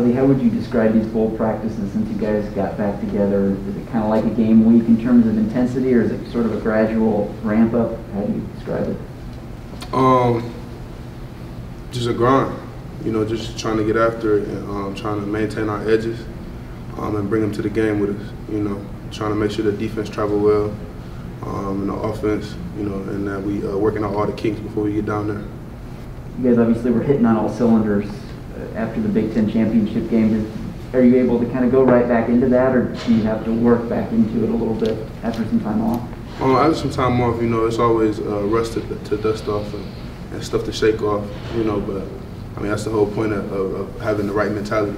Mazi, how would you describe these bowl practices since you guys got back together? Is it kind of like a game week in terms of intensity, or is it sort of a gradual ramp up? How do you describe it? Just a grind. You know, just trying to get after it and trying to maintain our edges and bring them to the game with us. You know, trying to make sure the defense travel well and the offense, you know, and that we working out all the kinks before we get down there. You guys obviously were hitting on all cylinders after the Big Ten championship game. Are you able to kind of go right back into that, or do you have to work back into it a little bit after some time off? After some time off, you know, it's always rust to dust off and stuff to shake off, you know, but I mean, that's the whole point of having the right mentality,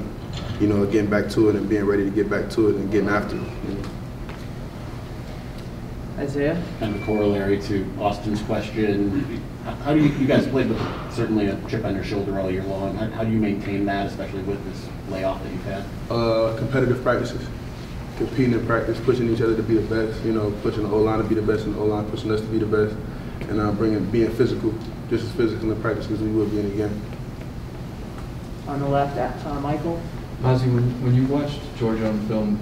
you know, getting back to it and being ready to get back to it and getting after it. You know. Isaiah? Kind of a corollary to Austin's question. How do you guys played with certainly a chip on your shoulder all year long? How do you maintain that, especially with this layoff that you've had? Competitive practices, competing in practice, pushing each other to be the best. You know, pushing the O-line to be the best, and the O-line pushing us to be the best, and being physical, just as physical in practice as we would be in a game. On the left, Michael? Mazi, when you watched Georgia on film,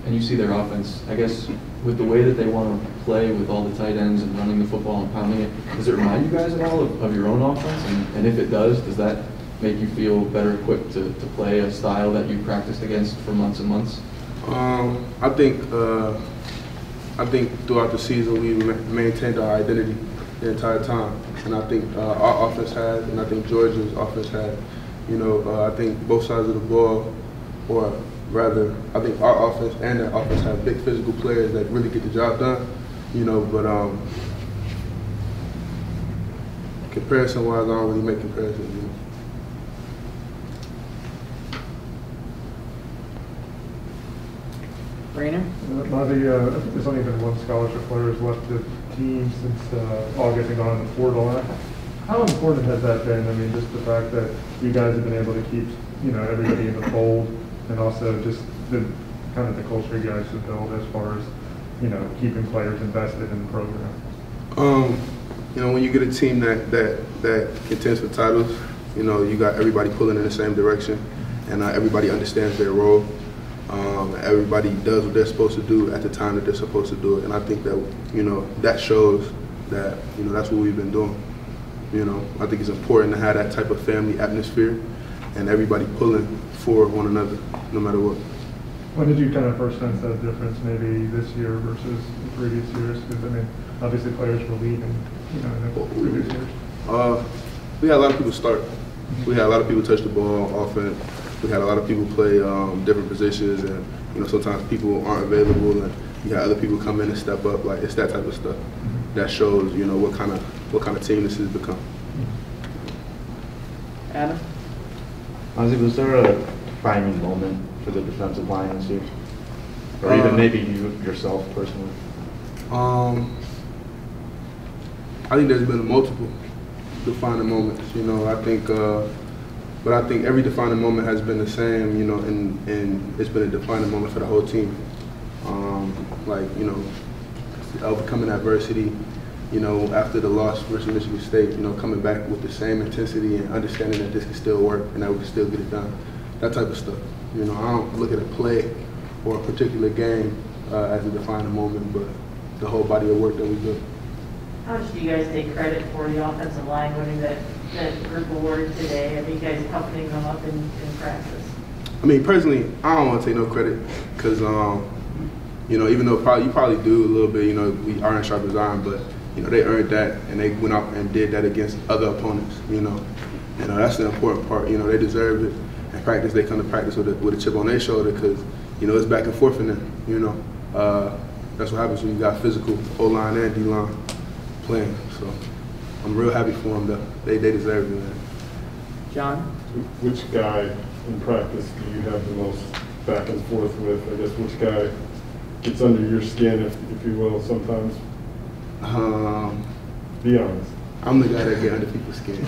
and you see their offense, I guess with the way that they want to play with all the tight ends and running the football and pounding it, does it remind you guys at all of your own offense? And if it does that make you feel better equipped to play a style that you practiced against for months and months? I think throughout the season we maintained our identity the entire time, and I think our offense has, and I think Georgia's offense had. You know, I think both sides of the ball, or rather, I think our offense and their offense have big physical players that really get the job done. You know, but comparison-wise, I don't really make comparisons. You know. Rainer? Mazi, I think there's only been one scholarship player who's left the team since all getting on in the portal. How important has that been? I mean, just the fact that you guys have been able to keep, you know, everybody in the fold, and also just the kind of the culture you guys have built as far as, you know, keeping players invested in the program. You know, when you get a team that contends for titles, you know, you got everybody pulling in the same direction, and everybody understands their role. Everybody does what they're supposed to do at the time that they're supposed to do it, and I think that, you know, that shows that, you know, that's what we've been doing. You know, I think it's important to have that type of family atmosphere and everybody pulling for one another, no matter what. When did you kind of first sense that difference, maybe this year versus the previous years? Because, I mean, obviously players were leaving, you know, in the previous years. We had a lot of people start. We had a lot of people touch the ball often. We had a lot of people play different positions, and, you know, sometimes people aren't available, and you got other people come in and step up. Like, it's that type of stuff that shows, you know, what kind of team this has become. Adam? Mazi, was there a defining moment for the defensive line this year? Or even maybe you yourself personally? I think there's been multiple defining moments, you know. But I think every defining moment has been the same, you know, and it's been a defining moment for the whole team. Like, you know, overcoming adversity, you know, after the loss versus Michigan State, you know, coming back with the same intensity and understanding that this can still work and that we can still get it done. That type of stuff. You know, I don't look at a play or a particular game as a defining moment, but the whole body of work that we do. How much do you guys take credit for the offensive line winning that group award today? Are you guys toughening them up in practice? I mean, personally, I don't want to take no credit because, you know, even though you probably do a little bit, you know, we aren't sharp as iron, but, you know, they earned that and they went out and did that against other opponents, you know. And that's the important part. You know, they deserve it. In practice, they come to practice with a chip on their shoulder because, you know, it's back and forth in there, you know. That's what happens when you got physical O-line and D-line playing. So I'm real happy for them, though. They deserve it, man. John? Which guy in practice do you have the most back and forth with? I guess which guy gets under your skin, if you will, sometimes? Be honest. I'm the guy that get under people's skin.